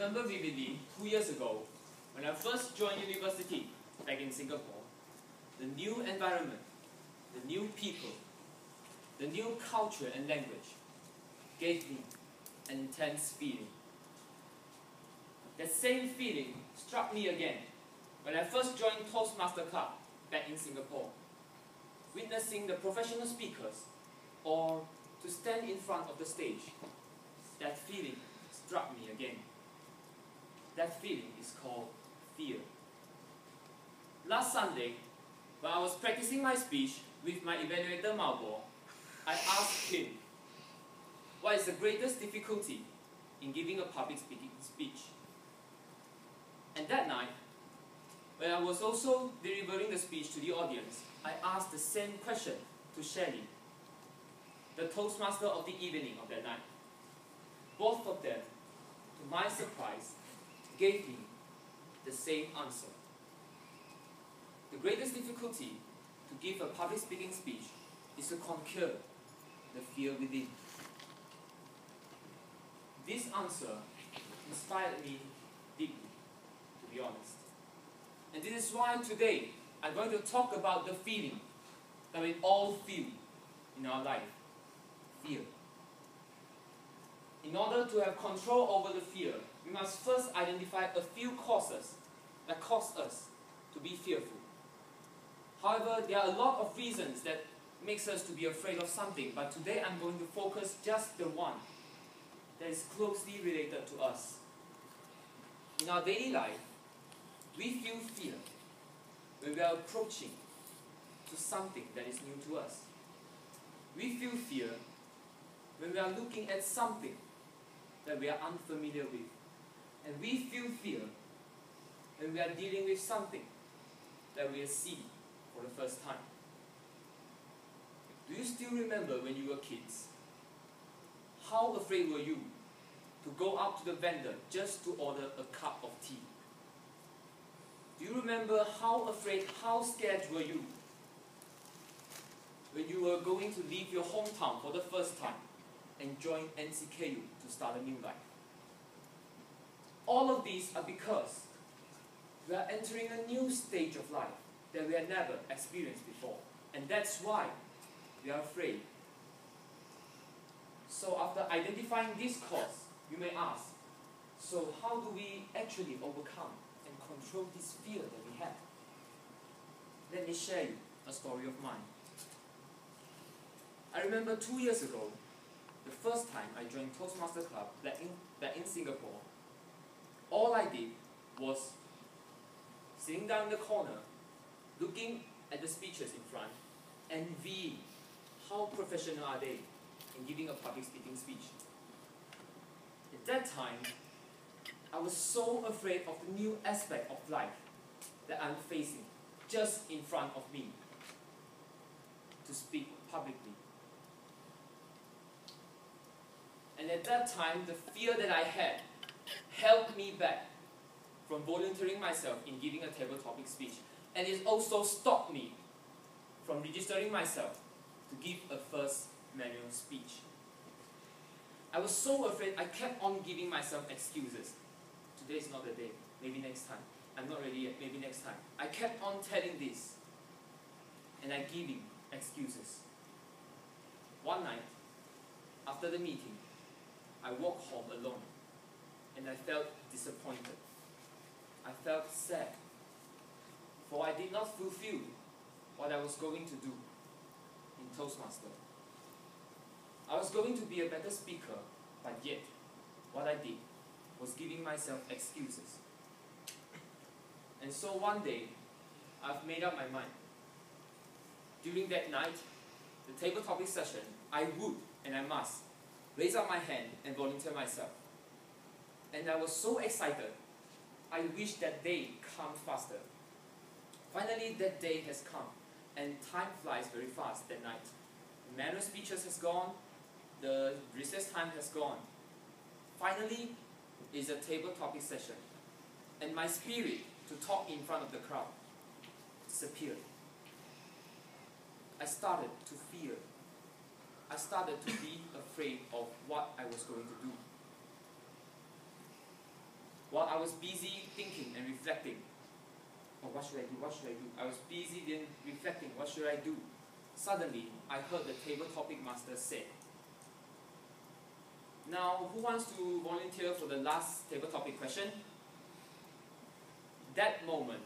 remember vividly 2 years ago when I first joined university back in Singapore. The new environment, the new people, the new culture and language gave me an intense feeling. That same feeling struck me again when I first joined Toastmaster Club back in Singapore. Witnessing the professional speakers or to stand in front of the stage, that feeling struck me again. That feeling is called fear. Last Sunday, when I was practicing my speech with my evaluator Malbo, I asked him, what is the greatest difficulty in giving a public speaking speech? And that night, when I was also delivering the speech to the audience, I asked the same question to Shelley, the Toastmaster of the evening of that night. Both of them, to my surprise, gave me the same answer. The greatest difficulty to give a public speaking speech is to conquer the fear within. This answer inspired me deeply, to be honest. And this is why today I'm going to talk about the feeling that we all feel in our life. Fear. In order to have control over the fear, we must first identify a few causes that cause us to be fearful. However, there are a lot of reasons that makes us to be afraid of something, but today I'm going to focus just the one that is closely related to us. In our daily life, we feel fear when we are approaching to something that is new to us. We feel fear when we are looking at something that we are unfamiliar with. And we feel fear when we are dealing with something that we see for the first time. Do you still remember when you were kids? How afraid were you to go up to the vendor just to order a cup of tea? Do you remember how afraid, how scared were you when you were going to leave your hometown for the first time and join NCKU to start a new life? All of these are because we are entering a new stage of life that we have never experienced before. And that's why we are afraid. So after identifying this cause, you may ask, so how do we actually overcome and control this fear that we have? Let me share you a story of mine. I remember 2 years ago, the first time I joined Toastmaster Club back in Singapore. All I did was sitting down in the corner, looking at the speeches in front, envying how professional are they in giving a public speaking speech. At that time, I was so afraid of the new aspect of life that I'm facing just in front of me to speak publicly. And at that time, the fear that I had held me back from volunteering myself in giving a table topic speech. And it also stopped me from registering myself to give a first manual speech. I was so afraid, I kept on giving myself excuses. Today is not the day, maybe next time. I'm not ready yet, maybe next time. I kept on telling this, and I giving excuses. One night, after the meeting, I walked home alone, and I felt disappointed. I felt sad, for I did not fulfill what I was going to do in Toastmaster. I was going to be a better speaker, but yet, what I did was giving myself excuses. And so one day, I've made up my mind. During that night, the table topic session, I would, and I must, raise up my hand and volunteer myself. And I was so excited, I wish that day comes faster. Finally, that day has come, and time flies very fast that night. The manual speeches has gone, the recess time has gone. Finally, is a table topic session, and my spirit to talk in front of the crowd disappeared. I started to fear. I started to be afraid of what I was going to do. while I was busy thinking and reflecting, oh, what should I do, what should I do? I was busy then reflecting, what should I do? Suddenly, I heard the table topic master say, now, who wants to volunteer for the last table topic question? That moment,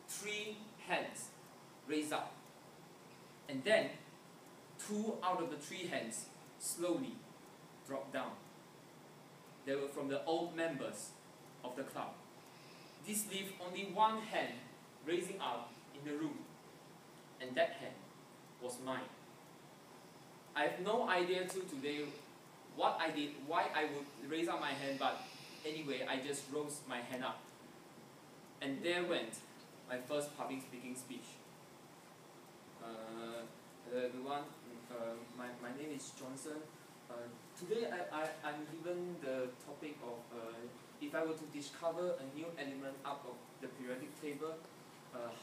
3 hands raised up. And then, 2 out of the 3 hands slowly dropped down. They were from the old members of the club. This left only 1 hand raising up in the room. And that hand was mine. I have no idea till today what I did, why I would raise up my hand, but anyway, I just rose my hand up. And there went my first public speaking speech. Hello everyone, my name is Johnson. Today I'm given the topic of if I were to discover a new element out of the periodic table,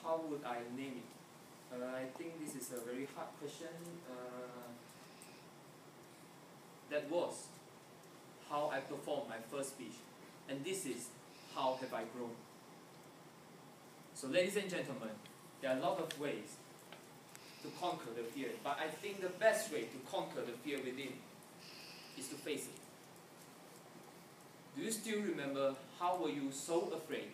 how would I name it? I think this is a very hard question. That was how I performed my first speech. And this is how have I grown. So ladies and gentlemen, there are a lot of ways to conquer the fear, but I think the best way to conquer the fear within is to face it. Do you still remember how were you so afraid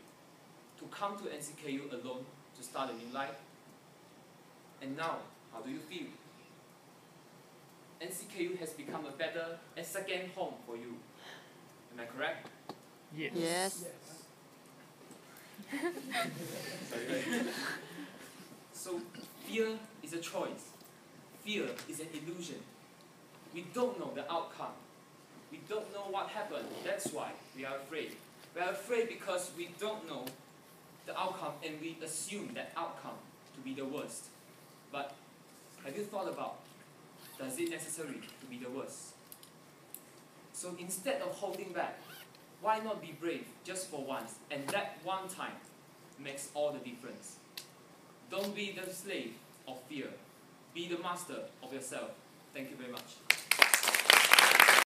to come to NCKU alone to start a new life? And now, how do you feel? NCKU has become a better and second home for you. Am I correct? Yes. Yes. Sorry. So, fear is a choice. Fear is an illusion. We don't know the outcome. We don't know what happened. That's why we are afraid. We are afraid because we don't know the outcome and we assume that outcome to be the worst. But have you thought about, does it necessary to be the worst? So instead of holding back, why not be brave just for once, and that one time makes all the difference. Don't be the slave of fear. Be the master of yourself. Thank you very much.